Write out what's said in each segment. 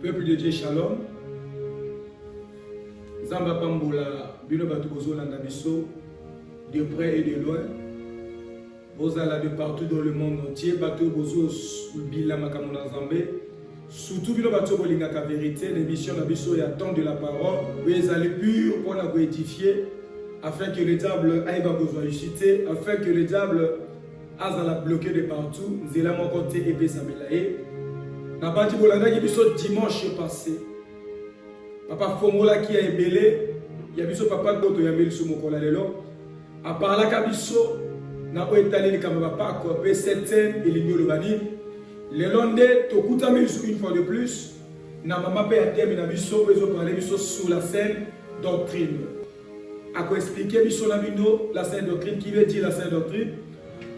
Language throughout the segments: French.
Peuple de Dieu, shalom. Zamba Pambola, Bino Batubozo Landabiso, de près et de loin. Bozala de partout dans le monde entier. Bato Bozo Bila Makamona Zambé. Surtout Bino Bato Bolinga ka vérité. L'émission Nabiso est à temps de la parole. Vous allez pur pour la édifier. Afin que le diable aille besoin de chuter. Afin que le diable aille la bloquer de partout. Zéla mon côté épée Samelae. Na bati bolanda ki biso dimanche passé. Papa Fongola qui a ébélé, il y a biso papa d'auto ya meli sumo kola lelo. A parla ka biso na ko etali ni kamba papa ko pe septième et l'igno le bani. Le londe to kuta meli une fois de plus. Na mama pe a terme na biso bezo parler biso sur la saine doctrine. A ko expliquer biso na bino la saine doctrine qui veut dire la saine doctrine.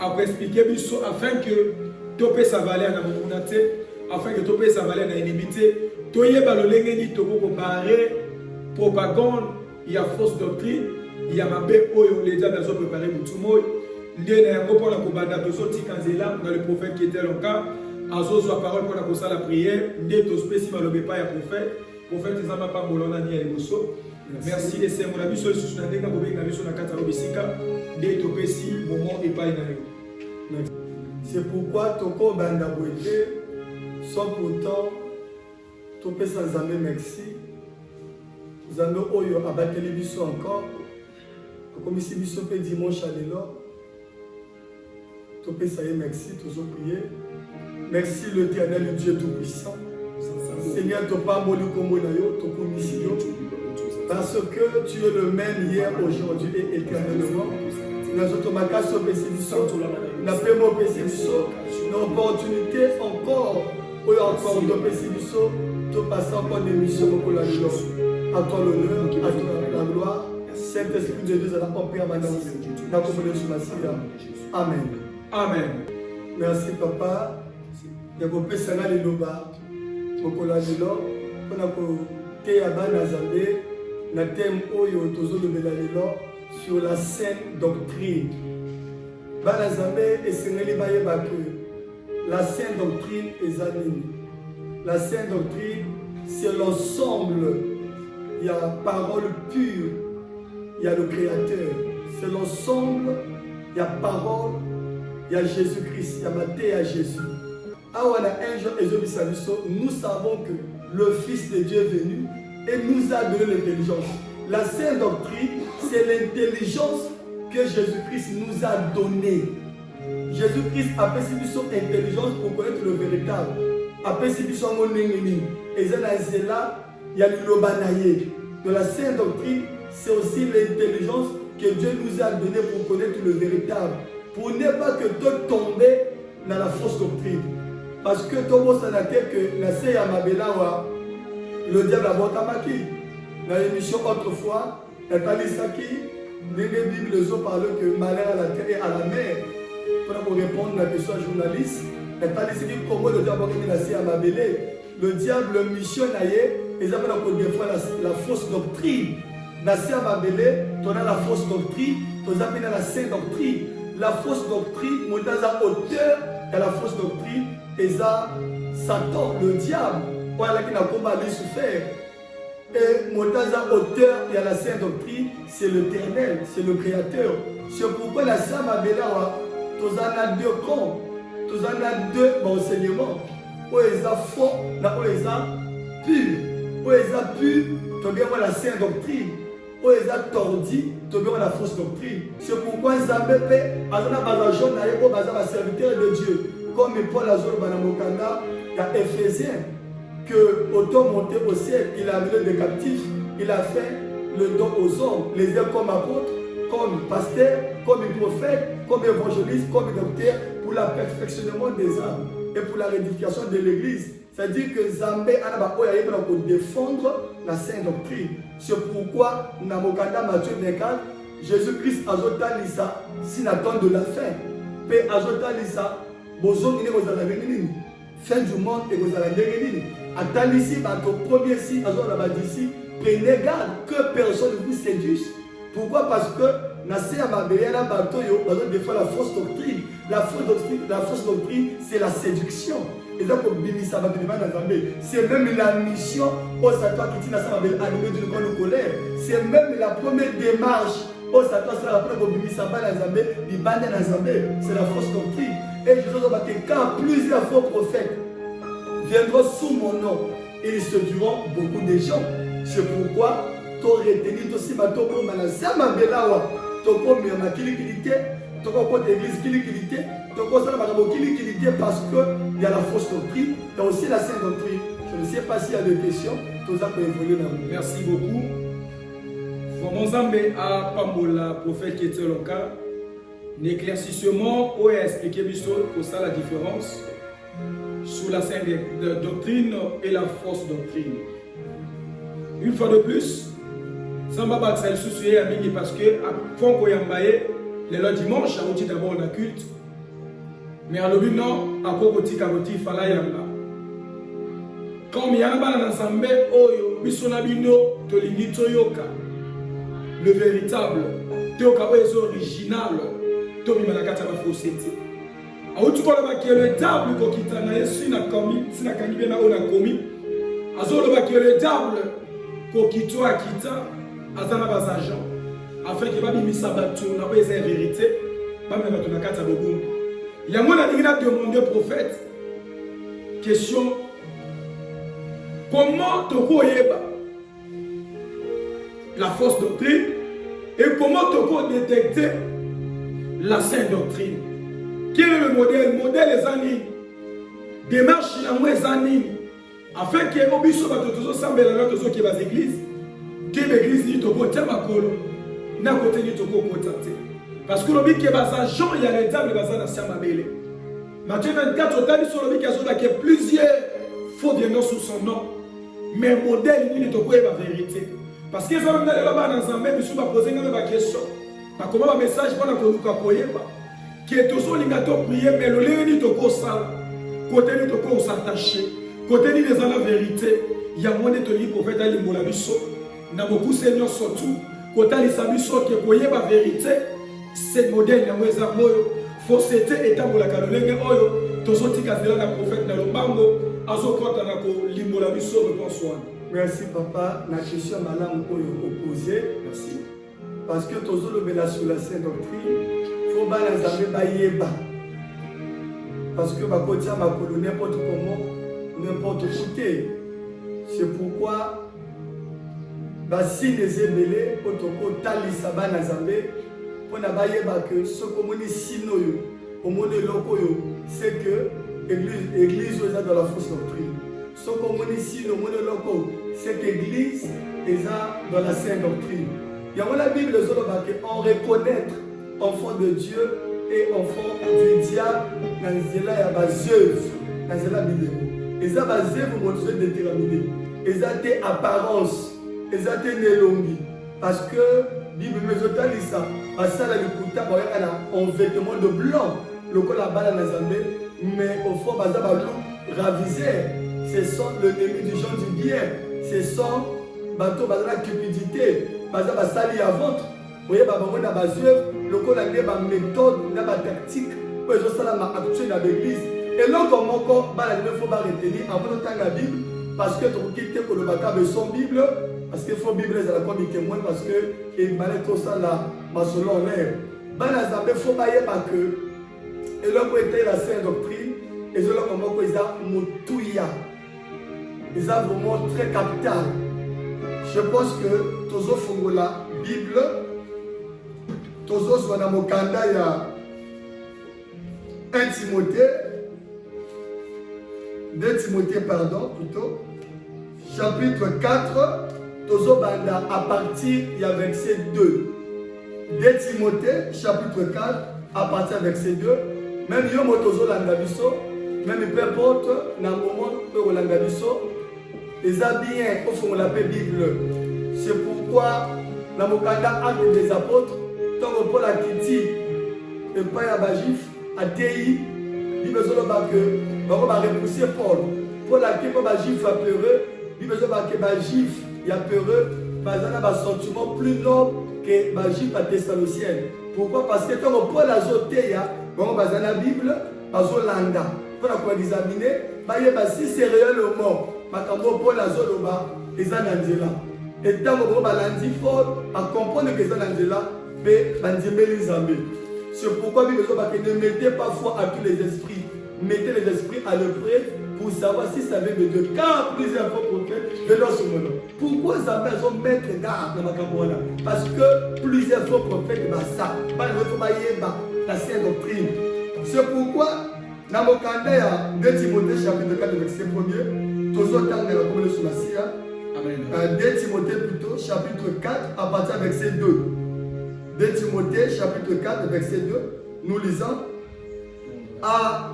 A ko expliquer biso afin que topé sa valeur na mokunate. Afin que topé sa valeur na inimité, toye balolenge ni toko ko barrer propagande, il y a fausse doctrine, il y a mabé oyo les diables ont préparé mutumoy, ndé na yango pona ko banda tozo tikanzela dans le prophète qui était lonka, azo zo parole pona ko sala prière, ndé to spécial malobe pa ya prophète ezama pa bolona ni eliboso. Merci et c'est mon ami sur sous na denga bobenga biso na kata lobisika, ndé to pesi moment epai na yo. C'est pourquoi toko banda boete sans pourtant, tout peut sans jamais merci. Zame oyo abateli biso encore. Comme ici biso pe dimanche à l'élo. Tout peut ça merci, toujours prier. Merci l'Éternel, le Dieu tout-puissant. Seigneur, tu pas moli comme yo, tu pour mission. Parce que tu es le même hier, aujourd'hui et éternellement. Nous avons ma sur n'a pas mon l'opportunité encore. Oui, encore de Pessibiso, tout passant encore des missions pour la gloire. À toi l'honneur, à toi la gloire. Saint-Esprit de Dieu, à la permanence. La communauté de Massia. Amen. Amen. Merci, papa. Il y a beaucoup de gens qui sont là. Pour la gloire, on a été à Banazambé. Le thème sur la saine doctrine. Banazambé et Sénéli Baye. La sainte doctrine est anime. La sainte doctrine, c'est l'ensemble. Il y a la parole pure, il y a le Créateur. C'est l'ensemble, il y a parole, il y a Jésus-Christ, il y a Matthieu à Jésus. Nous savons que le Fils de Dieu est venu et nous a donné l'intelligence. La sainte doctrine, c'est l'intelligence que Jésus-Christ nous a donnée. Jésus-Christ a fait son intelligence pour connaître le véritable. A fait son monnémini. Et là, il y a l'obanaye. De la sainte doctrine, c'est aussi l'intelligence que Dieu nous a donnée pour connaître le véritable. Pour ne pas que tout tombe dans la fausse doctrine. Parce que tout le monde s'en a dit que la Seiya Mabelawa, le diable a botamaki. Dans l'émission autrefois, la Talisaki, les Bibles les ont parlé que malheur à la terre et à la mer. Pour répondre à la question journaliste, le diable missionne et ils appellent des fois la fausse doctrine. La fausse doctrine, tu as la sainte doctrine. La fausse doctrine, tu as auteur de la fausse doctrine, et Satan, le diable, voilà qui n'a pas souffert. Et tu as auteur de la sainte doctrine, c'est l'Éternel, c'est le Créateur. C'est pourquoi la sainte tu as deux camps, tu as deux enseignements. Où ils ont faux, là où ils ont pur. Où ils ont pur, tu as la sainte doctrine. Où ils ont tordu, tu as la fausse doctrine. C'est pourquoi ils ont fait, un serviteur de Dieu. Comme Paul Azor Banamokanda, il y a Éphésiens, que autant monté au ciel, il a amené des captifs, il a fait le don aux hommes, les uns comme apôtres, comme pasteur, comme prophète, comme évangéliste, comme docteur, pour le perfectionnement des âmes et pour la réédification de l'église. C'est-à-dire que Zambé a pour défendre la sainte doctrine. C'est pourquoi, Namokanda Matthieu 24, Jésus-Christ a ajouté ça, s'il attend de la fin. Puis ajouté ça, Bozo il est aux Alamélines. Fin du monde et aux Alamélines. Attends ici, ton premier si, prenez garde que personne ne vous séduise. Pourquoi? Parce que la fausse doctrine, c'est la séduction. et ça comme bimisa va te demander Nzambe. C'est même la mission au Satan qui tient ça avec animé d'une grande colère. C'est même la première démarche au Satan c'est la première bimisa va Nzambe, il bande Nzambe. C'est la fausse doctrine. Et Jésus va te quand plusieurs faux prophètes viendront sous mon nom et ils séduiront beaucoup de gens. C'est pourquoi tu retenu aussi ma topo manasa ma belawa. Toko miyama kilikilité, toko côté église kilikilité, toko ça va kilikilité parce que il y a la fausse doctrine, il y a aussi la sainte doctrine. Je ne sais pas s'il y a des questions, tout ça peut évoluer dans le. Merci beaucoup. Formons-en à Pambola, prophète qui était le cas. L'éclaircissement où est expliqué pour ça la différence sur la sainte doctrine et la fausse doctrine. Une fois de plus, Samba Baksel Soussouye Amini parce que à Fonko Yambaye, le dimanche, on dit d'abord la culte, mais à l'objet non, à Kokoti Kaboti Fala Yamba. Quand il y a un ensemble, Oyo, Bisonabino, Tolingi Toyoka, le véritable, Toyoka est original, Tomi Malakata va fausseté. A où tu vois le diable qui t'a na commis, si na kangi na ona commis, azolo ba le diable qui toi kita, azana bas agent, afin que ba bimi sabatu na ba eza vérité, ba me ba na kata bobum. Il y a moi qui a demandé au prophète question comment te voyez la fausse doctrine et comment te peux détecter la sainte doctrine. Quel est le modèle? Le modèle est anime. Démarche dans les anime. Afin que les obiso batoto semble la note qui va l'église. Que l'église ni toko tiama kolo. Na côté ni toko kotate. Parce que l'obi qui est basa Jean il y a les diables basa na siama bele. Matthieu 24 au tali sur l'obi qui a zola qui plusieurs faux bien sous son nom. Mais modèle ni toko est la vérité. Parce que ça va là-bas dans un même sur va poser une question. Pas comment un message pour la konuka koyeba. Qui est toujours l'ingato prier, mais le lien ni toko sala, côté ni toko s'attacher, côté ni des la vérité, il y a moins de tenir prophète à l'immola biso, n'a beaucoup seigneur surtout, côté l'isabiso qui est pour la vérité, c'est modèle n'a moins à moi, fausseté et taboula la calolenge oyo, tous autres casela la prophète dans le bango, azo kota na ko l'immola biso réponse one. Merci papa, la question madame oyo opposée, merci, parce que tous autres le sur la sainte doctrine. Il faut que parce que bakotia bakolo n'importe comment, n'importe où. C'est pourquoi basi les ébélés otoko talisa bana zambe pour na bayeba que ce communisme sino yo au monde lokoyo c'est que église est dans la fausse doctrine. Ce communisme sino au monde loko c'est que église est dans la sainte doctrine. Il y a la Bible on reconnaître enfant de Dieu et enfant du diable, dans les œuvres, dans les Bible. Et ça, les œuvres vont se déterminer. Et ça, des apparences, et ça, des nélongi. Parce que, Bible, mais je dis ça, parce que ça, on vêtement de blanc, le col à balle dans les années, mais au fond, ça va nous raviser. Ce sont l'ennemi du genre du bien. Ce sont la cupidité, ça va salir à ventre. Vous voyez, on a des œuvres, le col a des méthodes, des tactiques, pour les gens qui dans l'église. Et là, comme encore, il faut retenir avant de la Bible, parce que tu quittes pour le bacab de son Bible, parce qu'il faut Bible, c'est la comme témoin, parce que il m'a tout ça là, selon l'air. Il faut bailler parce que, et là, pour être la sainte doctrine, et là, comment ils ont moutouya. Ils ont vraiment très capital. Je pense que tous les la Bible, tous les Mokanda, il y a 1 Timothée, 2 Timothée, pardon, plutôt, chapitre 4, Tozobanda, à partir du verset 2. 2 Timothée, chapitre 4, à partir du verset 2. Même Yomo Tozo Landabiso, même peu importe, dans le moment où Landabiso, les habillés, au fond, on l'appelle Bible. C'est pourquoi, dans le Mokanda, acte des apôtres, tant que Paul a quitté, et pas à Bajif, à TI, il me semble que on va repousser Paul. Paul a quitté Bajif à peureux, il me semble que Bajif, il y a peureux, il y a un sentiment plus noble que Bajif à Thessalonicienne. Pourquoi? Parce que quand Paul a zoté, on va dans la Bible, à Zolanda. pour examiner, si c'est réellement, makambo pour la zoloba, et ça n'angela. Et tant que vous avez fort, à comprendre que ça n'angela, mais les zambés. C'est pourquoi nous ne mettez pas foi à tous les esprits. Mettez les esprits à l'épreuve pour savoir si ça vient de Dieu. Car plusieurs fois prophètes venant sur mon nom. Pourquoi Zambé ont mettre garde dans ma camarade? Parce que plusieurs fois prophètes ça. La sainte doctrine. C'est pourquoi dans mon candidat 2 Timothée chapitre 4 verset 1er, tous autres temps comme le Soulasia. 2 Timothée plutôt chapitre 4 à partir du verset 2. 2 Timothée chapitre 4 verset 2, nous lisons à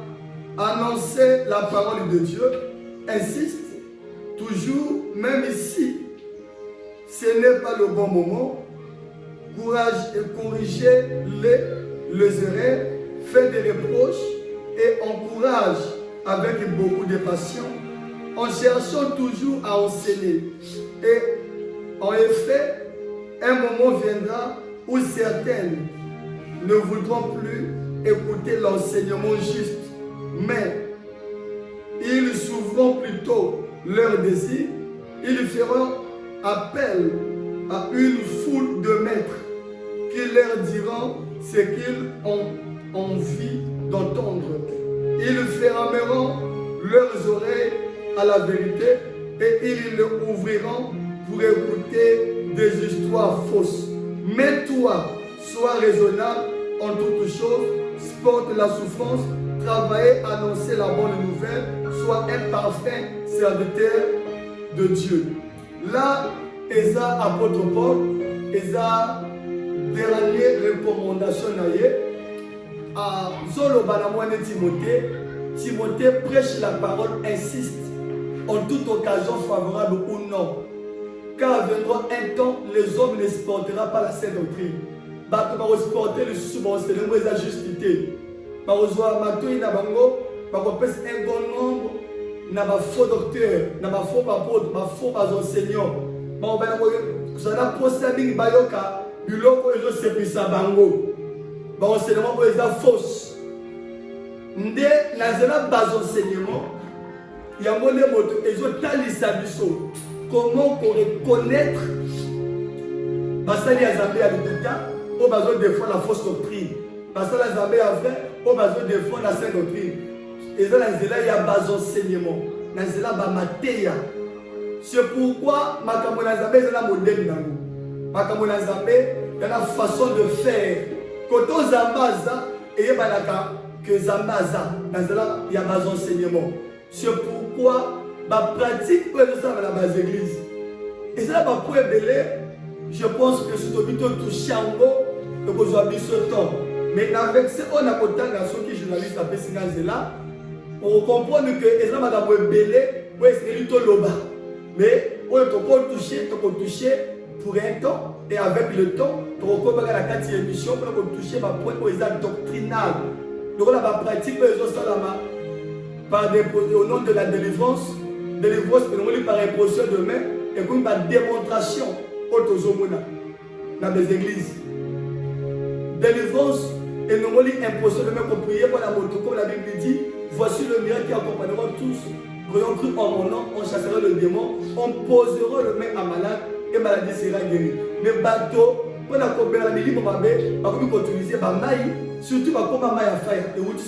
annoncer la parole de Dieu, insiste toujours, même ici, ce n'est pas le bon moment, courage et corriger les erreurs, fait des reproches et encourage avec beaucoup de passion, en cherchant toujours à enseigner. Et en effet, un moment viendra où certaines ne voudront plus écouter l'enseignement juste, mais ils s'ouvriront plutôt leur désir, ils feront appel à une foule de maîtres qui leur diront ce qu'ils ont envie d'entendre. Ils fermeront leurs oreilles à la vérité et ils le ouvriront pour écouter des histoires fausses. Mais toi, sois raisonnable en toutes choses, supporte la souffrance, travaille à annoncer la bonne nouvelle, sois un parfait serviteur de Dieu. Là, Eza apôtre Paul, Eza dernière recommandation à Zolo Banamouane Timothée. Timothée prêche la parole, insiste en toute occasion favorable ou non. Car viendra un temps, les hommes ne supporteront pas la sainte doctrine. Ils vont supporter le sous-enseignement de la justice. Ils vont faire un bon nombre de faux docteurs, de faux apôtres, de faux enseignants. Ils vont faire un bayoka, ils vont se faire bango. Ils vont faire fausse. Ndé nazela bas enseignement, il y a mon moto et je talisa biso. Comment reconnaître Basali Azambé à l'État, au besoin de défendre la fausse doctrine. Basali Azambé a vrai, au besoin de défendre la sainte doctrine. Et dans là, il y a bas enseignement. Dans là, il y a matéria. C'est pourquoi Makamona Azambé est un modèle. Makamona Azambé, il y a la façon de faire. Quand on Zambaza, et il y a que Zambaza, dans là, il y a bas enseignement. C'est pourquoi ma pratique peut être dans la base église. Et ça va pour belé, je pense que c'est plutôt touché en haut et que vous avez ce temps. Mais avec ce qu'on a contact dans ceux qui journalistes à Pessinaz là, on comprend que ça va pour belé, ouais c'est plutôt loba. Mais on peut toucher pour un temps et avec le temps, on peut la 4e émission pour toucher ma point aux actes doctrinal. Donc la pratique peut être par au nom de la délivrance. Délivrance par imposition de main et comme par démonstration dans les églises. Délivrance et nous imposition de main pour prier pour la moto, comme la Bible dit. Voici le miracle qui accompagnera tous. Croyons cru en mon nom, on chassera le démon, on posera le main à malade et maladie sera guérie. Mais bateau, pour la combien la milieu pour utiliser ma maille, surtout ma maille à faire. Et vous dites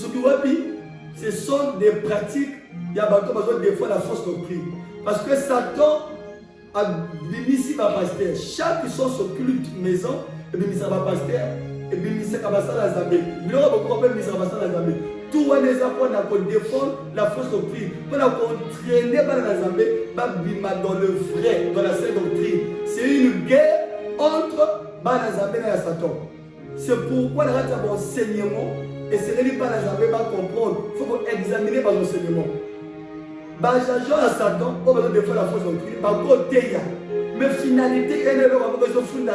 ce sont des pratiques. Il y a besoin de fois la fausse doctrine. Parce que Satan a mis ma pasteur. Chaque chose sur culte maison, et bien mis ma pasteur, et bien mis ça à la Zambé. Il y aura beaucoup de mis à la Zambé. Tout les apôtres pour défendre la fausse doctrine. Pour entraîner la Zambé, dans le vrai, dans la sainte doctrine. C'est une guerre entre la Zambé et Satan. C'est pourquoi il y a un enseignement. Et ce n'est pas la Zambé va comprendre. Il faut examiner par l'enseignement. Bajajo à Satan, on va défendre la fausse doctrine, par côté, mais finalité, elle est là, on va se fondre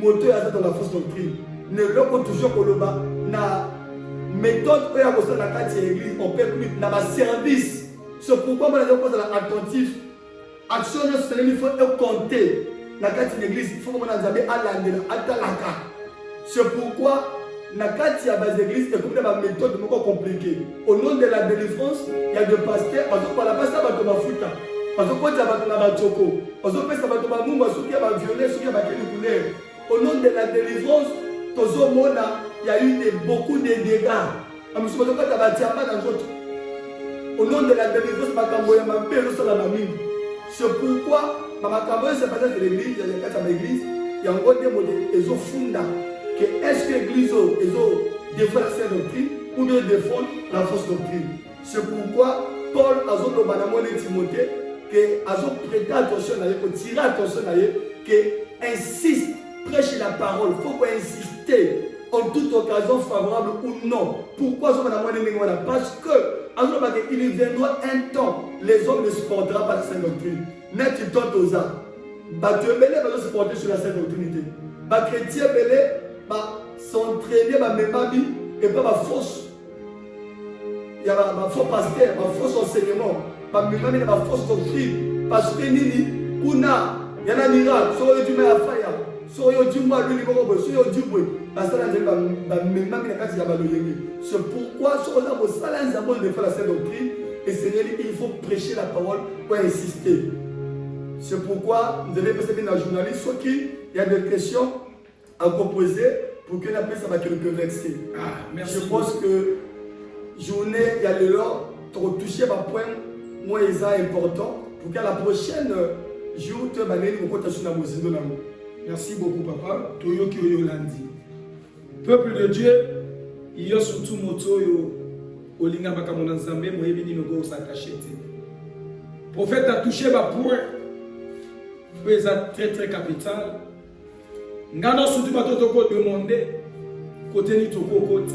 moteur dans la fausse doctrine. Ne l'on toujours pour le bas, na méthode pour la la carte église, on peut plus, na service. C'est pourquoi on est attentif. Action, il faut compter. La carte d'église, il faut qu'on a à l'année, à Talaka. C'est pourquoi na kati ya bas église et comme des méthodes moko compliquées. Au nom de la délivrance, il y a des pasteurs, parce que la pasteur va te mafuta. Parce que quand tu vas te machoko, parce que ça va te mamou, parce qu'il y a violer, parce qu'il y a quelle couleur. Au nom de la délivrance, tozo mona, il y a eu beaucoup de dégâts. Amusu parce que tu vas tirer dans l'autre. Au nom de la délivrance, makambo ya mambelo sala mamini. C'est pourquoi makambo c'est pas dans l'église, il y a des cas dans l'église, il y a encore des modèles ils ont fondé que est-ce que l'église ils ont défendu la doctrine ou bien défendre la fausse doctrine. C'est pourquoi Paul a dit au Banamon et Timothée que a prêté attention à eux, que tirer attention à eux, que insiste, prêche la parole, il faut insister en toute occasion favorable ou non. Pourquoi ce Banamon et parce que il viendra un temps, les hommes ne supporteront pas la sainte doctrine. Net tu tentes aux arts. Tu es belé, va se porter sur la sainte doctrine. Les chrétiens belé, s'entraîner, même babi, et pas ma fausse. Il y a ma faux pasteur, ma fausse enseignement, ma fausse doctrine. Parce que Nini, Kuna, il y a un miracle, soit du mal à faire, soit du mal, soit du bruit. C'est pourquoi sur la salle de faire la sainte doctrine, et il faut prêcher la parole pour insister. C'est pourquoi vous devez passer un journaliste, soit qu'il y a des questions à proposer pour que l'appel ça va quelques versets. Merci. Je pense que journée, il y a le lors, pour toucher ma point, moi, c'est important pour qu'à la prochaine jour, tu vas aller au côté de la musique de l'amour. Merci beaucoup, papa. Toyo Kyo Yolandi. Peuple de Dieu, il y a surtout moto au linga bakamona nzambe moyebini nogo sakachete. Prophète a touché ma point. C'est très très capital. Ngana surtout batoto ko demander côté ni toko kota.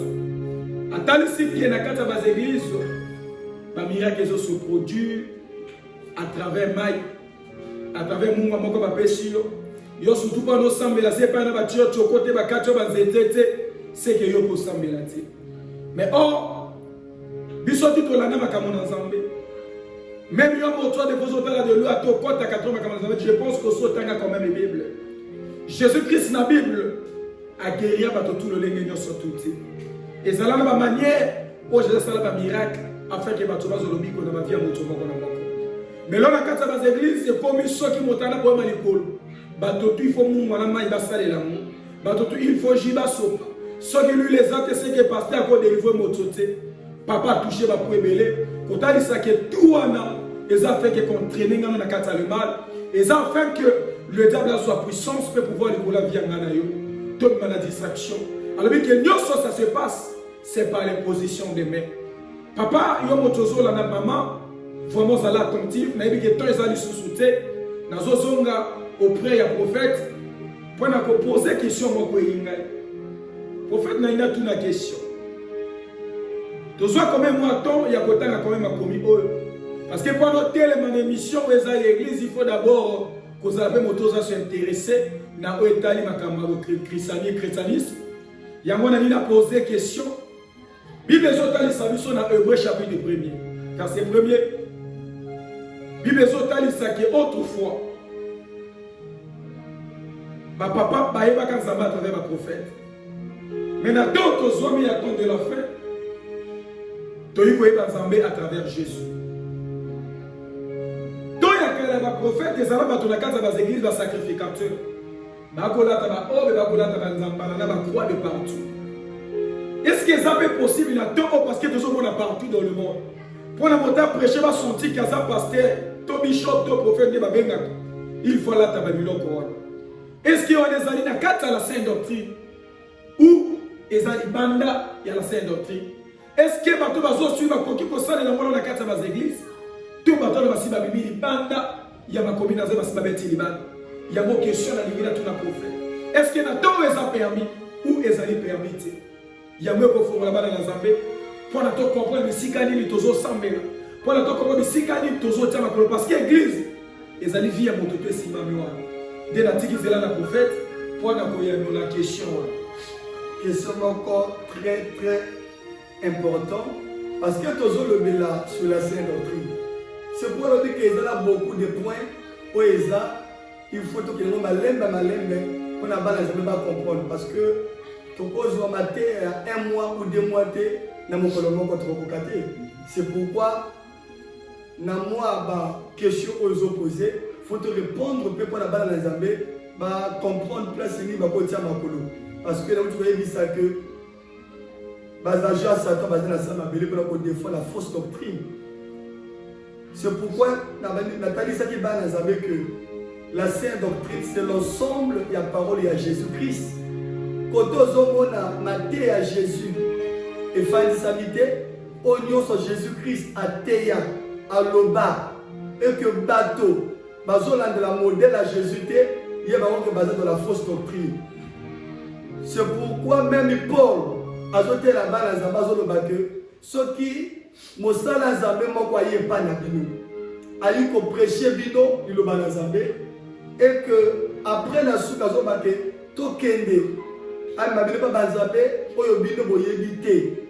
Atali si na kata bas église, ba miracle se produit à travers mai, à travers munga moko ba pesilo. Yo surtout pas no sambela c'est pas na ba tio côté ba kacho ba zetete c'est que yo ko sambela ti. Mais biso tito la na makamona nzambe. Même yo mo toi de vos auteurs de loi to kota 80 makamona nzambe, je pense que so tanga quand même la Bible. Jésus-Christ na Bible a guéri bato tout le lenge nyonso tout. Et ça là na manière où Jésus sala ba miracle afin que bato bazolobi ko na ba vie moto moko na moko. Mais là na kata ba église c'est comme ceux qui motana pour malikolo. Bato tout il faut mon wana mai ba sala la mu. Bato tout il faut jiba sopa. Ceux qui lui les autres c'est que pasteur ko délivrer motote. Papa touché ba pour belé. Quand il ça que tout wana les a fait que contraigner na kata le mal. Et ça fait que le diable a sa puissance pour pouvoir lui la vie en yo. Toute la distraction. Alors que ça se passe, c'est par l'imposition des mains. Papa, yo motozo la maman, vraiment ça la attentif, na que temps ils allaient sous-souter, na zozonga auprès du prophète, pour na poser question moko yingai. Prophète na ina tuna question. Tozo quand même moi temps, il y a kotanga quand même a commis parce que pendant telle émission où à l'église, il faut d'abord que vous avez motoza s'intéresser na oetali makambo christianisme. Il y a mon ami a posé question. Bible zotali sabiso na Hébreu chapitre 1er. Car c'est premier. Bible zotali ça qui autrefois. Ma papa baïba quand ça va à travers ma prophète. Mais dans d'autres hommes il y a temps de la fin. Toi il va s'embêter à travers Jésus. Les prophètes, les arabes, dans la case de la église, les sacrificateurs. Croix de partout. Est-ce que ça est possible? Il y a deux parce que tout le monde partout dans le monde. Pour la monter prêcher, va sentir qu'il y a un pasteur, un bishop, un prophète, il faut la tabanilo. Est-ce qu'il y a des alliés dans la sainte doctrine? Ou les alliés banda, il y a la sainte doctrine? Est-ce que les gens suivent la coquille dans la case de la église? Tout le monde va bibili banda. Il y a ma combinaison de il y a une question à l'égard de tout prophète. Est-ce qu'il y a des permis ou des permis? Il y a mieux pour faire la Zambie. Pour la comprendre les sikani tozo sambela. Pour la comprendre les sikani tozo tiama parce que l'église les alliés via mon tope si mamioa. Dès la tique là la prophète pour la question. Question encore très très important parce que tozo le bela sur la sainte doctrine. C'est pour dire qu'il y a beaucoup de points où il faut que les gens malembe pour ne pas comprendre. Parce que tokozwa maté à 1 mois ou 2 mois na mokolo moko tokokate. C'est pourquoi na moi ba question aux opposés faut te répondre peu pour la bala na Zambé ba comprendre place ni ba kotia makolo parce que là tu vas dire ça que bas agents Satan basé na ça mabele pour défendre la fausse doctrine. C'est pourquoi Nathalie ça qui ba na Zambé que la sainte doctrine c'est l'ensemble de la parole à Jésus-Christ. Quand on a maté à Jésus et fait samité oignon sur Jésus-Christ à Théa à Loba et que bateau bazola de la modèle à Jésus il y a basé dans la fausse doctrine. C'est pourquoi même Paul a jeté la balle à Zambazolo que ceux qui mosala Zambé m'envoyaient pas na bino a eu qu'on prêcher bino il le Zambé et que après la souka zo baké tokende a mabile pas Zambé oyo bino boyebité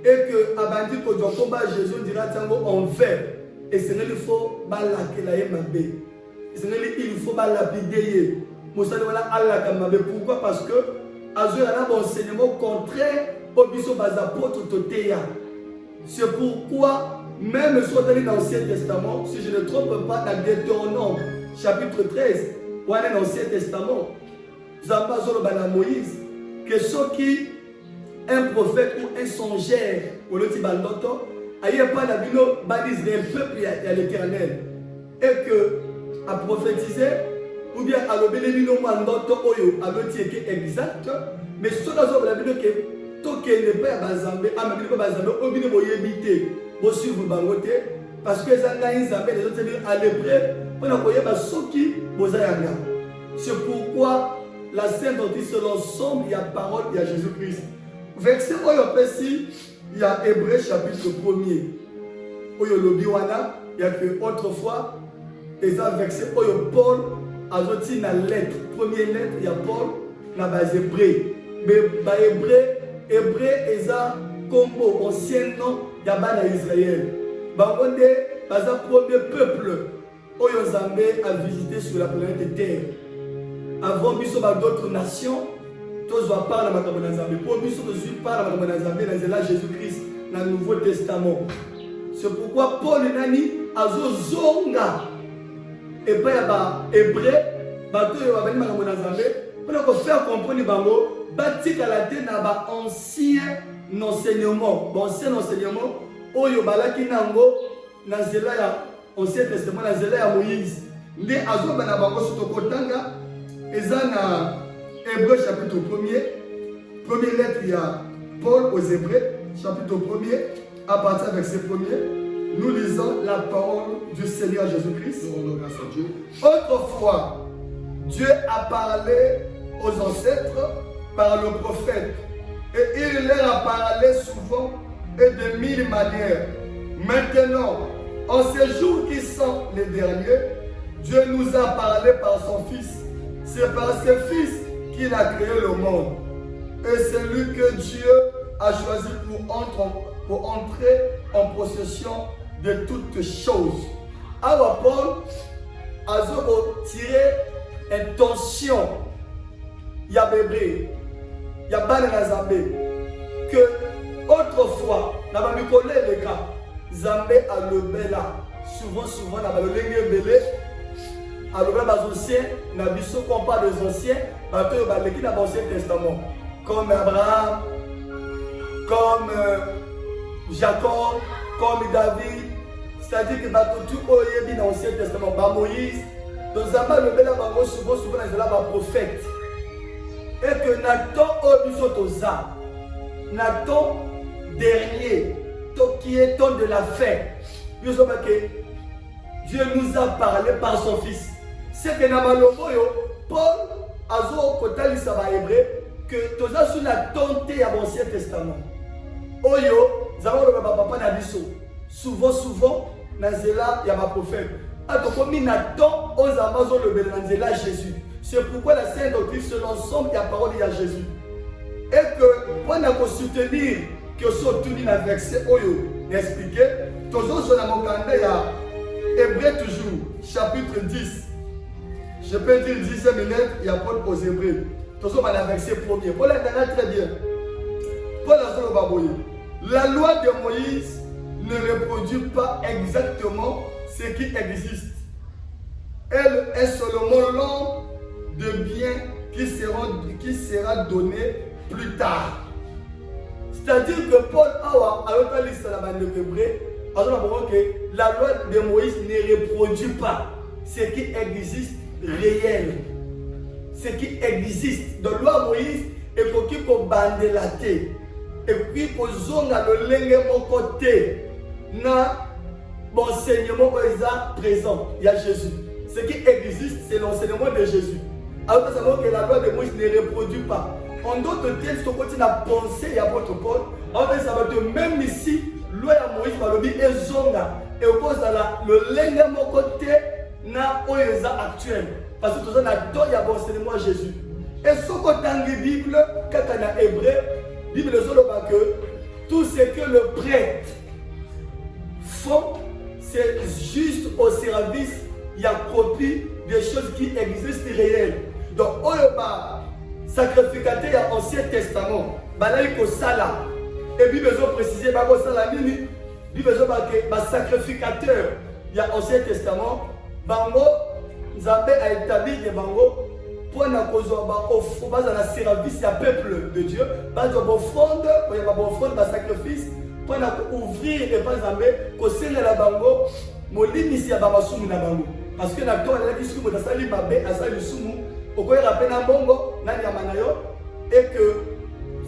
et que abandi ko doit combat Jésus dira tango en fait et c'est il faut balaker la yemabé c'est il faut balapider mosala wala Allah kamabé pourquoi parce que azur a un enseignement contraire au biso bazapoto toteya. C'est pourquoi même sur l'Ancien Testament, si je ne trompe pas, dans Deutéronome chapitre 13 ou dans l'Ancien Testament Zamba zolo bana Moïse que ceux qui un prophète ou un songeur ou le tibandoto aïe pas la bino badis un peuple à l'Éternel et que a prophétisé ou bien à l'obéler bino mandoto oyo à l'autre exact mais ce que la bino que toke ne pas bazambe a mabili pas bazambe obine boyebité bo suivre bangote parce que zanga inzambe les autres à l'épreuve pour na koyeba soki bozayanga. C'est pourquoi la sainte doctrine c'est l'ensemble il y a parole il y a Jésus-Christ. Verset oyo pesi il y a Hébreux chapitre 1er oyo lobi wana il y a que autrefois et ça verset oyo Paul a sorti na lettre première lettre il y a Paul na base Hébreux mais ba Hébreu est un combo ancien nom d'Abana Israël. Bangonde, baza premier peuple Oyo Zambé a visité sur la planète Terre. Avant biso d'autres nations, tous va parler de Makamona Zambé. Pour biso de suite parle de Makamona Zambé dans Jésus-Christ dans le Nouveau Testament. C'est pourquoi Paul et Nani azo zonga et pas yaba Hébreu, bato yo babani Makamona Zambé pour faire comprendre bango. Batik à la tête n'a ancien enseignement, ancien enseignement, oyo balaki nango nazela ya ancien testament nazela ya Moïse. Nde azoba na bango sotokotanga ezana Hébreux chapitre 1er, première lettre il y a Paul aux Hébreux chapitre 1er à partir du verset 1er, nous lisons la parole du Seigneur Jésus-Christ. Autrefois, Dieu a parlé aux ancêtres par le prophète et il leur a parlé souvent et de 1000 manières. Maintenant, en ces jours qui sont les derniers, Dieu nous a parlé par son Fils. C'est par ce Fils qu'il a créé le monde. Et c'est lui que Dieu a choisi pour entrer en possession de toutes choses. Alors Paul a tiré intention. Il y a bébé. Il y a Bale Zambé que autrefois, dans la Mikole les gars, Zambé a levé là. Souvent, dans la Belé, à l'objet des anciens, dans le biseau qu'on parle des anciens, dans l'Ancien Testament, comme Abraham, comme Jacob, comme David, c'est-à-dire que tout est dans l'Ancien Testament, Moïse, donc Zambé a levé là, souvent, dans les prophètes. Et que Nathan Obisotoza, Nathan dernier, qui est ton de la fête, Dieu nous a parlé par son Fils. C'est que Paul a dit que tu as sur la tonté à l'Ancien Testament. Oyo, papa souvent, Nazela, il y a ma prophète. Nathan, aux Amazons le Nazela Jésus. C'est pourquoi la Sainte Doctrine, c'est l'ensemble de la parole de Jésus. Et que, pour nous soutenir que ce tourne dans le verset, expliqué, toujours sur la mokanda, il y a Hébreux toujours, chapitre 10. Je peux dire 10e lettre, il y a Paul aux Hébreux. Tous les verset premier. Paul entendra très bien. Paul a dit, la loi de Moïse ne reproduit pas exactement ce qui existe. Elle est seulement l'ordre de bien qui sera donné plus tard. C'est-à-dire que Paul a dit que la loi de Moïse ne reproduit pas ce qui existe réel. Ce qui existe. Dans la loi de Moïse, il faut qu'il y ait la terre. Et puis, il faut que le côté na l'enseignement présent. Il y a Jésus. Ce qui existe, c'est l'enseignement de Jésus. Alors que savoir que la loi de Moïse ne reproduit pas. En d'autres termes, ce qu'on continue à penser à votre Paul, alors que ça va te même ici, la loi de Moïse va le dire et zonga. Et au cause de le l'enseignement côté na oeza actuel. Parce que tout ça n'a pas de l'enseignement à Jésus. Et ce qu'on a dans la Bible, quand on a hébreu, la Bible dit que tout ce que le prêtre font, c'est juste au service, il y a copie des choses qui existent réelles. Donc, on a sacrificateur dans l'Ancien Testament, il y a ça. Et puis, besoin de préciser, il y a ça. Il y a sacrificateur, il y a l'Ancien Testament, bango, Nzambe a établi des bango pour le service du peuple de Dieu. Il y a offrande, sacrifice, pour ouvrir et pas Nzambe, pour servir la bango, molimi si ya bamasumu na bango. Parce que la toi elle a dit que ça sali mabe, asali sumu, okoye rappel na bongo, na nyama na yo, et que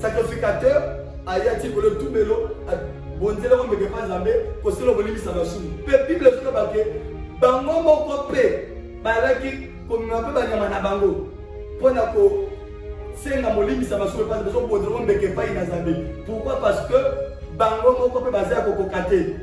sacrificateur a dit que le tout melo bonzela ko meke pas Nzambe, ko selo molimi sa basumu. Pe Bible so ba ke bango moko pe balaki ko mpe ba nyama na bango. Pona ko senga molimi sa basumu pas besoin bonzela ko meke pas na Nzambe. Pourquoi? Parce que bango moko pe basé à kokokate.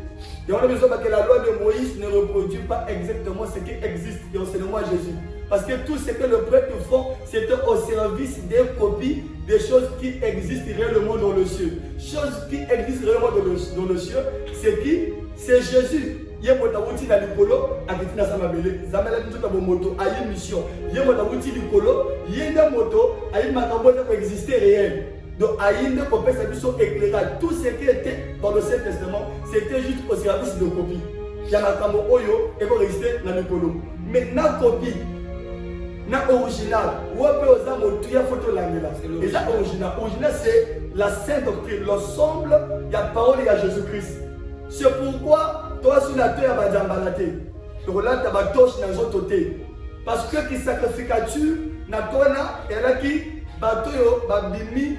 Et on a besoin que la loi de Moïse ne reproduit pas exactement ce qui existe et enseignement à Jésus. Parce que tout ce que le prêtre font, c'est au service des copies des choses qui existent réellement dans le ciel. Choses qui existent réellement dans le ciel, c'est qui? C'est Jésus. Il y a un na likolo, akitina samabele, zamela tout à moto, a une mission. Il y a un likolo, il y a une moto, a une makambo qui existait réel. Donc, Aïne, éclairage. Tout ce qui était dans le Saint Testament, c'était juste au service de copie. Il y a un oyo et qu'on restait dans le colo. Mais na copie, na original, ou un peu aux âmes, il y a photo l'angela. Et ça, original. Original, c'est la sainte doctrine, l'ensemble, il y a parole, il y a Jésus-Christ. C'est pourquoi, toi, sur la terre, il y a Djambalate. Donc là, tu as une torche dans l'autre côté. Parce que qui sacrificature, na toi, il y a qui, bateau, babimi.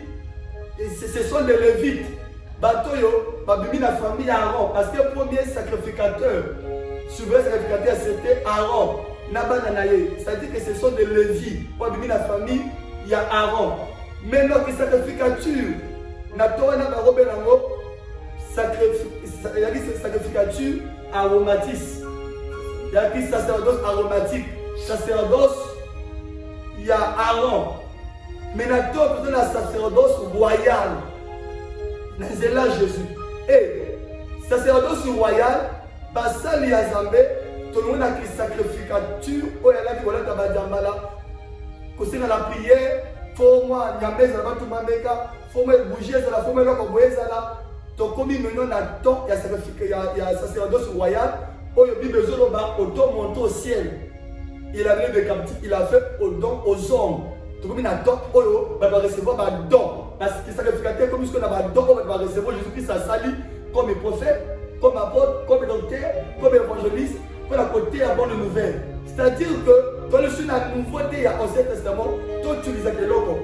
Ce sont les Lévites. Batoyo, babimi la famille Aaron. Parce que le premier sacrificateur, souverain sacrificateur, c'était Aaron. Nabananaye. C'est-à-dire que ce sont des Lévites. Babimi la famille, il y a Aaron. Mais notre sacrificature, Natora Nabarobe Nango, il y a dit sacrificature aromatique. Il y a dit sacerdoce aromatique. Sacerdoce, il y a Aaron. Mais nous avons la sacerdoce royale. C'est là Jésus. Et sacerdoce royale, ça li a Zambé, tout le monde a une sacrificature. Oh, il y a qui voilà tabadjambala. Quand la prière, faut moi nyambe zala tout mameka, faut moi bouger zala, faut moi loko boezala. Donc comme maintenant on attend, il y a sacerdoce royale. Oh, il y a besoin de autant monter au ciel. Il a amené des captifs, il a fait au don aux hommes. Tout comme il a don, on va recevoir un don. Parce que sacrificateur, comme ce qu'on a un don, on va recevoir Jésus-Christ à salut comme prophète, comme apôtre, comme docteur, comme évangéliste, pour la côté à bonne nouvelle. C'est-à-dire que dans le sud, la nouveauté, il y a l'Ancien Testament, toi tu utilises les locaux.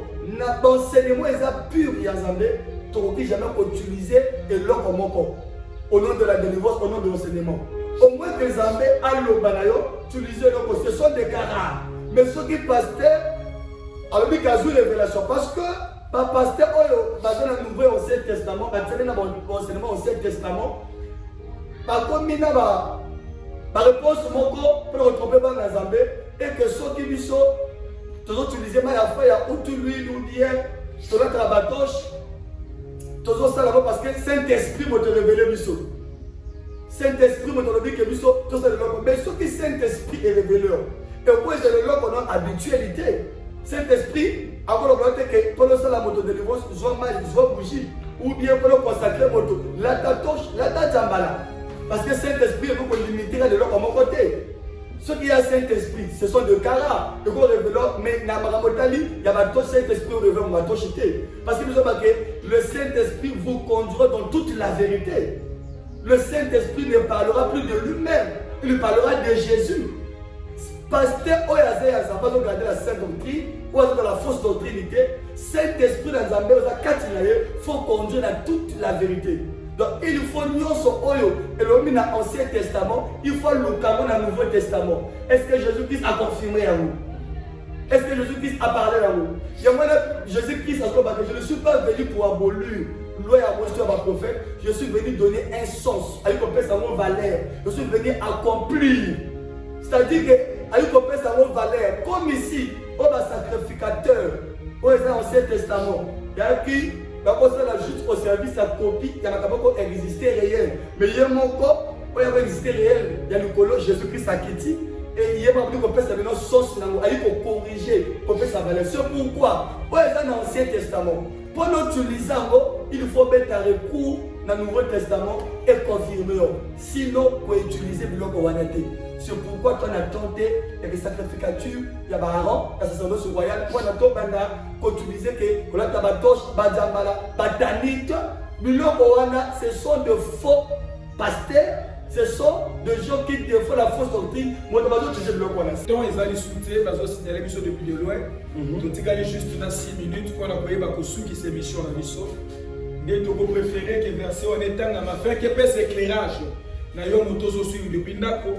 L'enseignement est pur, il y a Zambé, tu ne peux jamais utiliser les locaux au nom de la délivrance, au nom de l'enseignement. Au moins que Zambé a le banayo, utiliser les locaux. Ce sont des carats. Mais ceux qui pasteur, alors il y a une révélation parce que par pasteur basé dans le Nouveau Ancien Testament, basé dans l'enseignement Ancien Testament, par contre il y a une réponse pour retrouver dans la Zambé et que ceux qui sont tous utilisés mais la foi il y a tout l'huile ou bien tout la batoche, tous ça là-bas parce que Saint-Esprit m'a te révélé biso. Saint-Esprit m'a te révélé que biso tout ça là-bas. Mais ceux qui Saint-Esprit est révélé et pourquoi c'est le lot qu'on a habitualité. Saint-Esprit, Encore le que pour le la moto de délivrance, soit mal, soit bougie, ou bien pour le consacrer moto. La tatoche, la tajambala. Parce que Saint-Esprit, vous pouvez limiter de l'autre côté. Ceux qui ont Saint-Esprit, ce sont de Kara, de quoi révéler, mais dans Maramotali, il y a un Saint-Esprit au réveil, on va toucher. Parce que nous avons dit que le Saint-Esprit vous conduira dans toute la vérité. Le Saint-Esprit ne parlera plus de lui-même, il parlera de Jésus. Pasteur Oyazeya, ça va regarder la sainte doctrine, ou dans la fausse doctrinité. Saint-Esprit dans Zambé, il faut conduire dans toute la vérité. Donc il faut nous oyo et le dans l'Ancien Testament, il faut le dans le Nouveau Testament. Est-ce que Jésus-Christ a confirmé à vous? Est-ce que Jésus-Christ a parlé à vous? Jésus-Christ a dit que je ne suis pas venu pour abolir loi à Moïse à prophète, je suis venu donner un sens, avec une valeur. Je suis venu accomplir. C'est-à-dire que avec une valeur, comme ici, on a sacrificateur, on est dans l'Ancien Testament. Il y a qui la juste au service à copie, il y a un existé réel. Mais il y a mon corps, il y a existé réel. Il y a le colon Jésus-Christ à Kitty. Et il y a un peu de sauce, il faut corriger, pour faire sa valeur. C'est pourquoi, on est dans l'Ancien Testament. Pour l'utiliser, il faut mettre un recours dans le Nouveau Testament et confirmer. Sinon, il faut utiliser le Wanate. C'est pourquoi tu as tenté, il y a des sacrificatures, il y a des harangues, il y a des sacerdoces royales. Pour utiliser que la tabatoche, badjambala, batanite, ce sont de faux pasteurs. Ce sont des gens qui défendent la fausse doctrine. Moi, je vais utiliser le Wanate. Donc, ils ont discuté, parce que c'était l'émission depuis de loin. Donc, il juste dans 6 minutes, qu'on a payé qui cette émission dans l'émission. Des togos préférés qui verset en étant dans ma fin, qui peut s'éclairage. Nayo moto zo suivi depuis Ndako.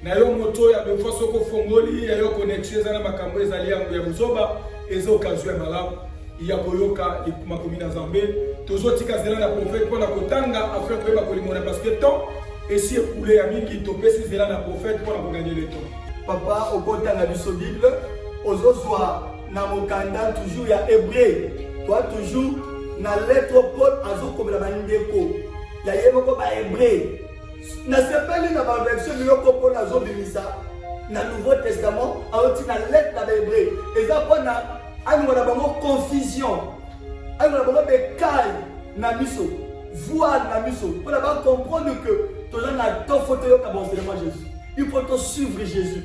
Nayo moto ya de fois soko fongoli, ya yo connexion za na makambo ezali yango ya muzoba, ezo occasion ya malamu. Ya koyoka makomi na Zambé. Tozo tika zela na prophète pour na kotanga afin ko ba kolimona parce que temps et si écoulé ya mingi topesi zela na prophète pour na gagner le temps. Papa au kotanga biso Bible, ozo soa na mokanda toujours ya hébreu. Toi toujours na lettre Paul azo comme la bandeko. Ya yemo ko ba hébreu. Na sepeli na ba version miloko Paul azo bimisa na Nouveau Testament aoti na lettre na hébreu. Eza pona ani wana bango confusion. Ani wana bango bekay na miso. Voile na miso. Pour d'abord comprendre que tout le monde a tant photo yo ka bonnement Jésus. Il faut te suivre Jésus.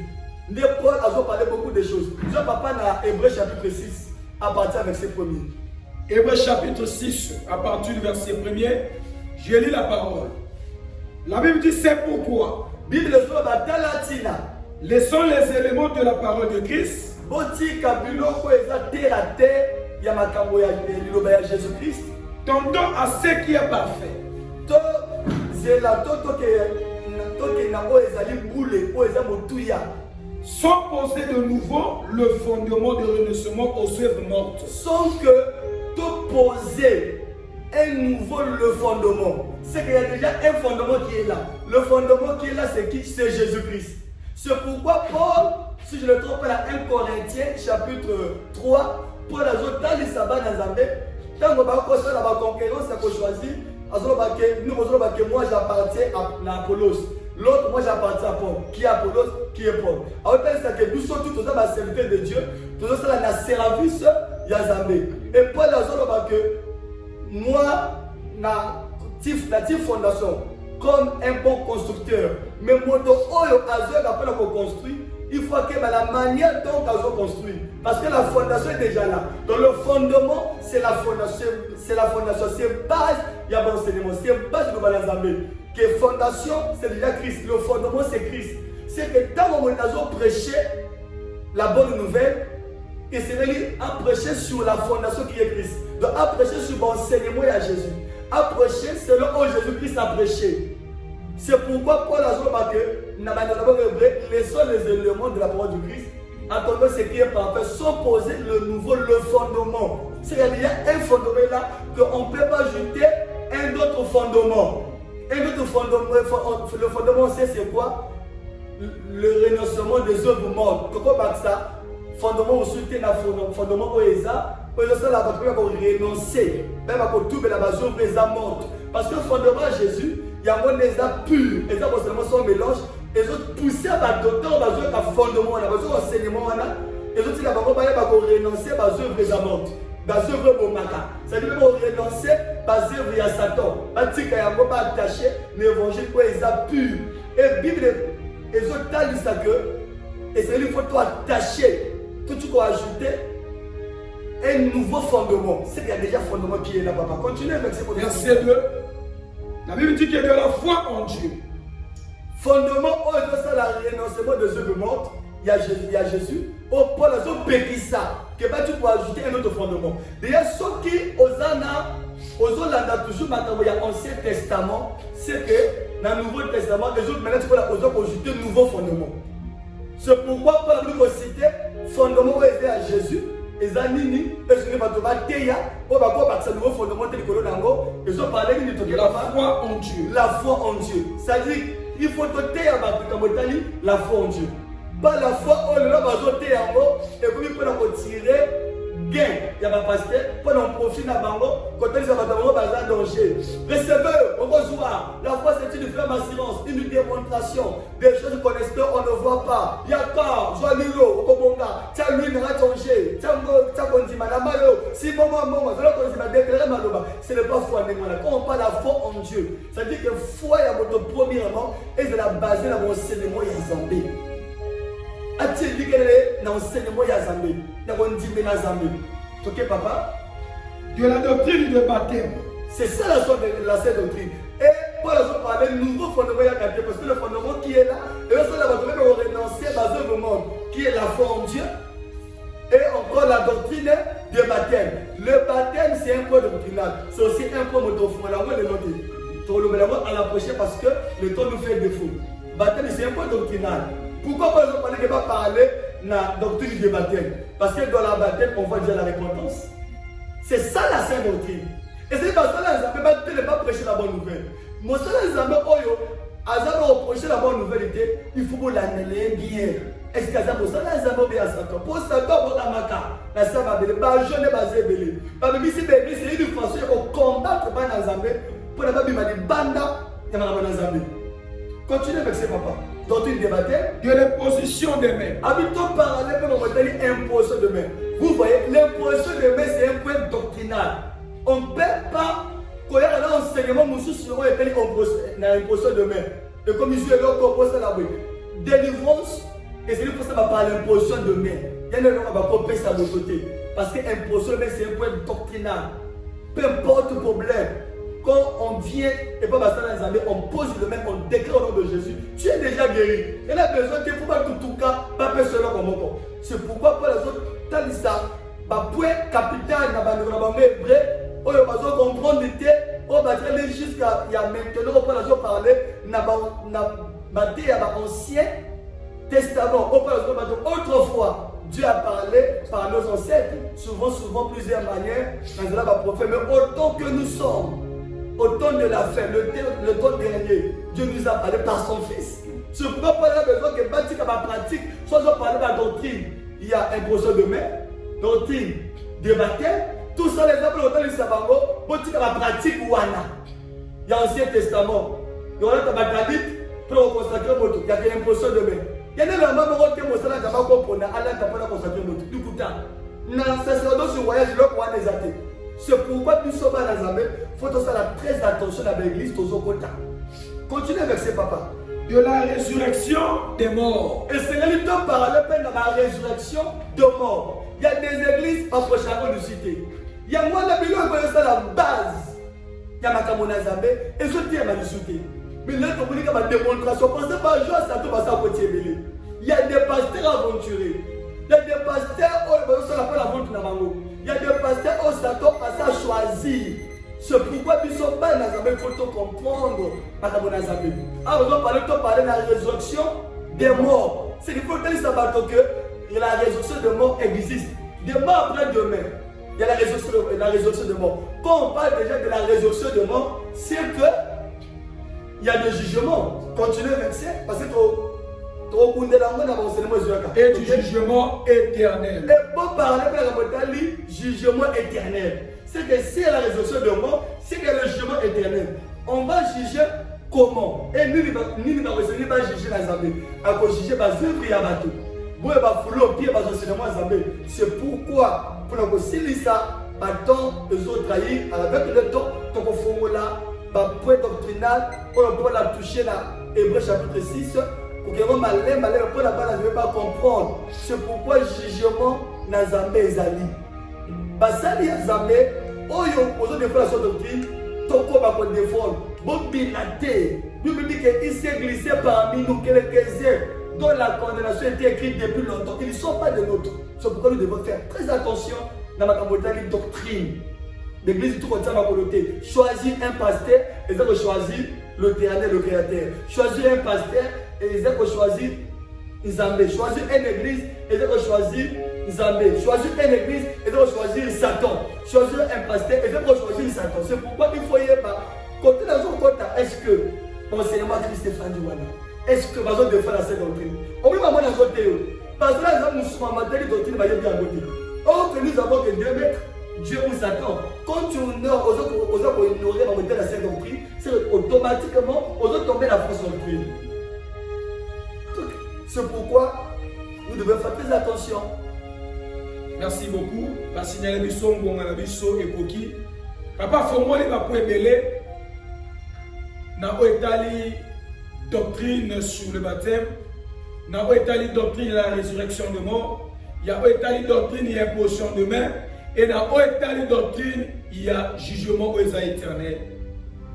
De Paul a parlé beaucoup de choses. Je papa dans Hébreu chapitre 6 à partir du verset 1er. Hébreu chapitre 6 à partir du verset 1er, je lis la parole. La Bible dit c'est pourquoi. Bible sur batalatina. Laissons les éléments de la parole de Christ. Boti kabilo ko eza terre à terre ya makambo ya liloba ya Jésus-Christ. Tendons à ce qui est parfait. To zela to ke na o ezali boule o eza motuya. Sans poser de nouveau le fondement de renoncement aux œuvres mortes. Sans que tu poser un nouveau le fondement. C'est qu'il y a déjà un fondement qui est là. Le fondement qui est là, c'est qui? C'est Jésus-Christ. C'est pourquoi Paul, si je ne me trompe pas, dans 1 Corinthiens chapitre 3, Paul a dit dans les sabbats dans Zambé, tant qu'on va faire la concurrence, c'est qu'on choisit. Moi j'appartiens à Apollos. L'autre, moi j'appartiens à Paul. Qui est Apollos? Qui est Paul? Alors, c'est que nous sommes tous dans serviteur de Dieu. Nous sommes dans le service de Zambé. Et Paul a dit que moi, la fondation, comme un bon constructeur, mais moi, après qu'on construit, il faut que la manière dont on construit. Parce que la fondation est déjà là. Donc le fondement, c'est la fondation. C'est la fondation. C'est base, il y a bon enseignement. C'est base de Balazambé. Que fondation, c'est déjà Christ. Le fondement, c'est Christ. C'est que tant qu'on a prêché la bonne nouvelle, et c'est venu à prêcher sur la fondation qui est Christ. Donc à prêcher sur l'enseignement à Jésus. À prêcher selon où Jésus-Christ a prêché. C'est pourquoi Paul a dit que laissons les éléments de la parole du Christ, attendons ce qui est parfait, sans poser le fondement. C'est-à-dire qu'il y a un fondement là qu'on ne peut pas ajouter un autre fondement. Un autre fondement, le fondement c'est quoi? Le renoncement des œuvres mortes. Pourquoi ça? Fondement au soutien à fondement au ESA, pour la renoncer, même à tout la base œuvre morte. Parce que le fondement à Jésus, il y a un ESA pur, et ça seulement son mélange, et autres poussés à d'autres, on a besoin d'un fondement, on a besoin d'enseignement, Et autres, il y a renoncer à œuvres des mortes. Les œuvres de Maka. C'est-à-dire qu'ils renoncer aux œuvres de Satan. Ils sont attachés à l'évangile pour les pur. Et la Bible, ils ont dit ça que, et c'est il faut attacher, tout ce qu'on a ajouté, un nouveau fondement. C'est qu'il y a déjà un fondement qui est là, papa. Continuez avec ce côté. Verset 2. La Bible dit qu'il y a de la foi en Dieu. Fondement, c'est le renoncement des œuvres mortes. Il y a Jésus. Oh, Paul a dit ça. Que tu peux ajouter un autre fondement. D'ailleurs, ceux qui toujours maintenant, il y a l'Ancien Testament, c'est que dans le Nouveau Testament, les autres maintenant, tu peux ajouter un nouveau fondement. C'est pourquoi Paul a dit citer fondement où est à Jésus. Les anini, parce que tu vas teya, pour que ce nouveau fondement tel que l'ango, ils ont parlé de la foi en Dieu. La foi en Dieu. C'est-à-dire, il faut te teya la foi en Dieu. Pas la foi, on l'a besoin et puis il peut tirer gain. Il y a un pasteur, pour en profiter dans bango, quand ils ont un danger. Receveur, on va voir. La foi, c'est une ferme assurance, une démonstration. Des choses qu'on espère, on ne voit pas. Il y a pas, joie l'îlot, au Bonga, tiens, lui, il n'a pas changé. Tiens, on dit, madame, si maman, ce n'est pas foi, quand on parle de la foi en Dieu, ça veut dire que foi, il y a votre premièrement, et c'est la base de l'enseignement, il y a Zambé. As-tu dit que l'enseignement est à Zambé? Ok, papa? De la doctrine de baptême. C'est ça la seule doctrine. Et Paul a parlé de nouveau fondement parce que le fondement qui est là, et là, ça va renoncer à œuvre monde, qui est la foi en Dieu. Et encore la doctrine de baptême. Le baptême, c'est un point doctrinal. C'est aussi un point motophone. À l'approcher parce que le temps nous fait défaut. Baptême, c'est un point doctrinal. Pourquoi par exemple on ne pas parler de la doctrine du baptême? Parce que dans la baptême, on voit déjà la repentance. C'est ça la sainte doctrine. Et c'est parce que là, ils ne pas prêcher la bonne nouvelle. Moi, ça, les amis, reprocher la bonne nouvelle, il faut l'analyser bien. Est-ce que ça, les amis, bien Satan? Pour Satan, pour la maca, la savabelle, la jeune basée belée. Parce que si l'église, c'est une façon de combattre les amis pour ne pas dire banda, il y a des amis. Continuez avec ce papa. Doctrine de baptême. De l'imposition des mains. Habitons parallèle, on va dire imposition de main. Vous voyez, l'imposition de main, c'est un point doctrinal. On ne peut pas, quand il y a un enseignement, nous sommes l'imposition de main. Et comme ils ont composé la oui. Délivrance, et c'est pour ça qu'on parle d'imposition de main. Il y a un nom qui va couper ça de côté. Parce que imposition de main, c'est un point doctrinal. Peu importe le problème. Quand on vient, et pas parce que on pose le même, on déclare au nom de Jésus, tu es déjà guéri. Il a besoin de ne pas tout cas, pas personne comme moi. C'est pourquoi pour les autres, tant que ça, point capital, on va comprendre on va aller jusqu'à maintenant, on va parler, l'Ancien Testament, on va autrefois. Dieu a parlé par nos ancêtres, souvent plusieurs manières, dans la prophète, mais autant que nous sommes. Au temps de la fin, le temps dernier, Dieu nous a parlé par son Fils. C'est pourquoi Paul a besoin que bâtir ma pratique, soit je parle de la doctrine. Il y a imposition de main, doctrine de baptême, tout ça les appels au temps du Sabango, pour ma pratique ouana. Il y a l'Ancien Testament, il y a la pour consacrer mon tout. Il y a l'imposition de main. Il y a des mamans qui ont consacré mon tout pour consacrer mon tout. Du coup, dans le sacerdoce du voyage, le roi des athées. C'est pourquoi nous sommes à Nazaré. Il faut faire très attention à l'église, aux autres. Continuez avec ces papas. De la résurrection des morts. Et c'est là que parle de la résurrection des morts. Il y a des églises en prochaine de cité. Il y a moi, la base. Il y a ma camonazabé et je dis à ma cité. Mais là, tu as ma démonstration. Pensez pas à jouer à ça, tu vas à côté. Il y a des pasteurs aventurés. Il y a des pasteurs qui ont la vente dans la. Il y a des pasteurs qui s'attendent à ça choisir. C'est pourquoi ils ne sont pas dans il faut comprendre. Ah, on va parler de la résurrection des morts. C'est qu'il faut dire que la résurrection des morts existe. Demain après demain, il y a la résurrection des morts. Quand on parle déjà de la résurrection des morts, c'est que il y a des jugements. Continuez avec ça, parce que et du jugement éternel. Et pour parler de jugement éternel, c'est que si la résurrection de mort, c'est que le jugement éternel. On va juger comment? Et nous, nous va juger les amis. On va juger les œuvres et les bateaux. boye bafulo pied bazosenema Nzambe. C'est pourquoi pour la kosilisa baton ezotrahir avec le temps tokofongola ba point doctrinal on peut la toucher dans Hébreux chapitre 6 pour que malin pour la base ne pas comprendre. C'est pourquoi jugement na Nzambe ezali. Basali ya Nzambe oyo ozo défendre sa doctrine toko ba ko défendre bon bilate. Bible dit qu'il s'est glissé parmi nous quelques-uns dont la condamnation était écrite depuis longtemps. Ils ne sont pas de nôtres. C'est pourquoi nous devons faire très attention dans ma doctrine. L'église tout comme ça ma volonté. Choisir un pasteur et ça choisir l'Éternel, le Créateur. Choisir un pasteur et ça choisir Nzambe. Choisir une église et ça choisir Nzambe. Choisir une église et ça choisir Satan. Choisir un pasteur et ça choisir Satan. C'est pourquoi il faut y aller. Côté dans son côté, est-ce que l'enseignement Christ est fan du Wana? Est-ce que vous avez défendu cette doctrine? On peut pas voir dans votre théorie. Parce que là, nous sommes en matière de doctrine, nous avons bien voté. Or que nous avons que Dieu mettre Dieu ou Satan. Quand tu honores aux autres pour ignorer la matière de cette doctrine, c'est automatiquement aux autres tomber la fausse doctrine. C'est pourquoi nous devons faire très attention. Merci beaucoup. La signaler biso ngonga biso ekoki. Papa fomoli va pour belé. Na oetali doctrine sur le baptême, na oetali doctrine de la résurrection de mort, il y a oetali doctrine il y a imposition de main, et na oetali doctrine il y a jugement aux éternel.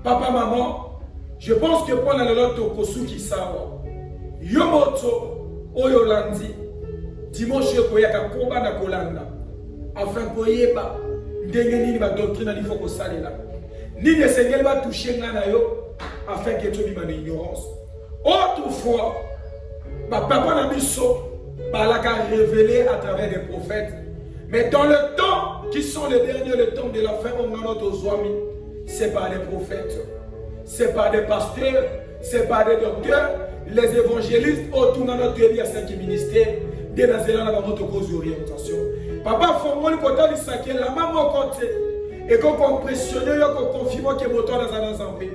Papa, maman, je pense que pendant le lot tokosu qui sawa, yomoto oyolandi, dimanche koyaka komba na kolanda, afin koyeba ndenge nini ba doctrine il faut ko salela. Ni ne sengeli ba toucher ngana yo afin que tu vives en ignorance. Autrefois, papa n'a mis révélé à travers des prophètes. Mais dans le temps qui sont les derniers, le temps de la fin, on a notre Zouami. C'est pas des prophètes, c'est pas des pasteurs, c'est pas des docteurs, les évangélistes, autour de notre vie à 5 ministères, dès la Zélande, dans notre cause d'orientation. Papa, il faut que tu saches la maman côté et qu'on impressionne, qu'on confirme que moto dans un ensemble.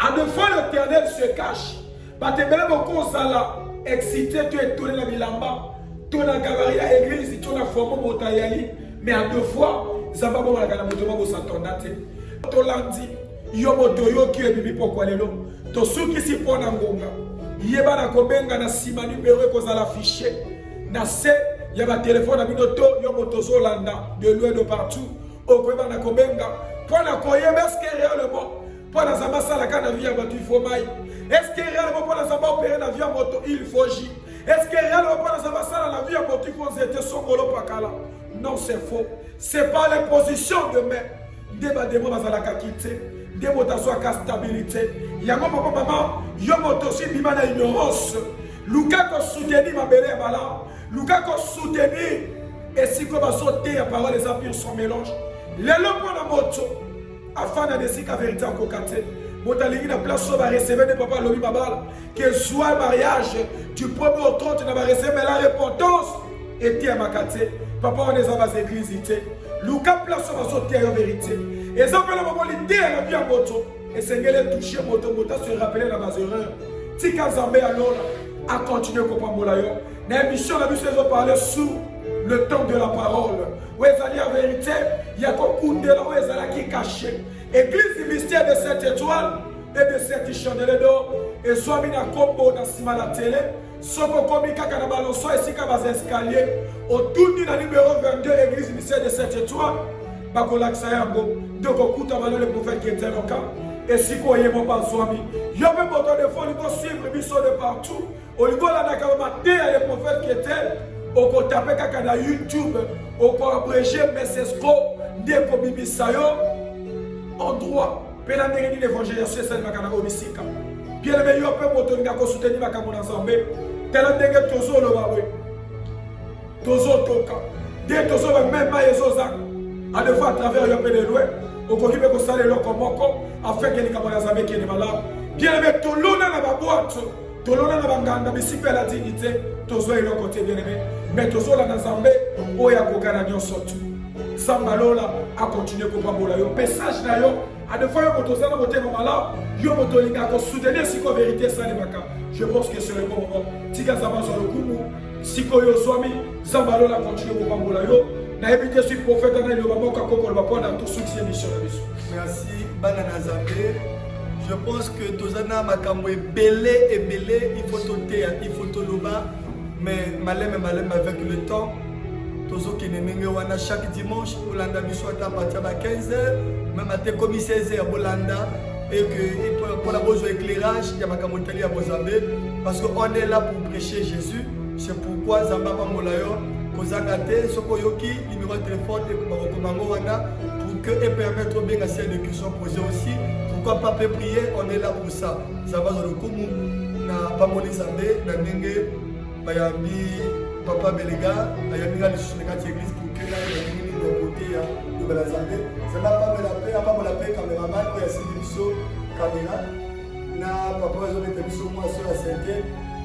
À deux fois l'Éternel se cache. Batebele beaucoup sala excité, tu es tourné dans Bilamba, tu es dans la église, tu es dans la forme Motayali, mais à deux fois, ça va pas la gana moto ko s'attendate. To landi, yo moto yo qui est bibi pourquoi lelo. To suki si pona ngonga. Yeba na kobenga na sima numéro ko za l'afficher. Na se ya ba téléphone na binoto yo moto zolanda de loin de partout. O ko na kobenga, pona koyeba ce que réellement. Pour la zamba sala kana vie à il faut maï. Est-ce que réellement pour la zamba opérer la vie à moto il faut j. Est-ce que réellement pour la zamba sala la vie à moto il faut zete songolo pakala. Non, c'est faux. C'est pas les positions de main. Débat de moi la kakité. Des motos soit stabilité. Yango papa maman, yo moto si bima na ignorance. Luka ko soutenir ma belle bala. Luka ko soutenir et si ko va sauter à parole les empires sont mélange. Les lots pour la moto. Afin de décider la vérité en cocaté. Motalingi na place va recevoir de papa Lobi Babal. Que soit le mariage du premier au 30, on va recevoir la repentance. Et tu es makaté. Papa, on est dans les églises. Luka place va sauter la vérité. Et ça fait le moment l'idée à la vie en moto. Et c'est qu'elle toucher moto se rappeler dans ma erreur. Tika Zambé alors à continuer à comprendre la yo. Dans l'émission, la mission de parler sous le temps de la parole. Où est la vérité? Il y a beaucoup de là où est qui caché. Église du mystère de cette étoile et de cette chandelle d'or. Et soit mis dans combo dans cima la télé. Soit comme il y a un ballon, soit ici comme un escalier. Autour du numéro 22, église du mystère de cette étoile. Bakolak Sayambo. Donc on coûte à le prophète qui était dans le camp. Et si vous voyez mon pas soit mis. Il y a même autant de fois, il faut suivre les missions de partout. Au niveau de la Nakamata, les prophètes qui étaient. On peut taper sur YouTube, on peut abréger Messesco, Deko Bibi Sayo, en droit. Pénandé l'évangélisation, c'est le Makana Obisika. Bien le meilleur peu pour tenir à soutenir ma Kamona Zambé. Tel un dégât Tozo le Wawe. Tozo Toka. Dès Tozo même Maïzozak. À deux fois à travers le peu de loin, on peut que ça les locaux afin que les Kamona Zambé qui est malade. Bien le meilleur Tolona dans la boîte. Tolona dans la banganda, mais si la dignité, Tozo est le côté bien aimé. Mais Tozo la Zambé, Oya Kokanagnon surtout. Sambalola a continué pour Pambola. Yo message na yo, à deux fois yo Tozo na côté là, yo motolinga ko soutenir si ko vérité ça les baka. Je pense que c'est le bon moment. Tika Zamba sur le coup, sikoyo swami zambalo la continuer ko pambola yo na éviter sur prophète na le baba ka kokolo ba pona tout succès mission na biso. Merci bana Nazambe. Je pense que tozana makambo ebele il faut toter, il faut toloba, mais malem avec le temps tozo kenenenge wana chaque dimanche Bolanda biso à partir de 15h même à comme 16h Bolanda et que pour la besoin éclairage il y a makambo tali à Mozambique parce qu'on est là pour prêcher Jésus. C'est pourquoi Zamba Pamolayo Kozangate Sokoyoki numéro de téléphone et pour que et permettre bien à ces questions posées aussi. Pourquoi pas prier? On est là pour ça. Ça va dans le commun. Na Pamoli Zambé, na Nenge, Bayambi, Papa Belega, Bayambi la église pour que là il y ait une côté de la Zambé. Ça va pas me la paix, pas me la paix caméraman, il y a Sylvie caméra. Na Papa Zambé Temiso, moi sur la cinquième.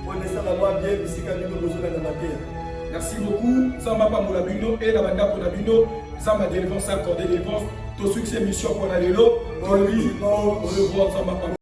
On est ça là-bas bien, ici quand nous besoin de la terre. Merci beaucoup. Zamba Pamola Bino et la banda pour la Bino. Zamba délivrance accordée délivrance. Tout succès mission pour la Lélo. Au revoir Zamba Pamola.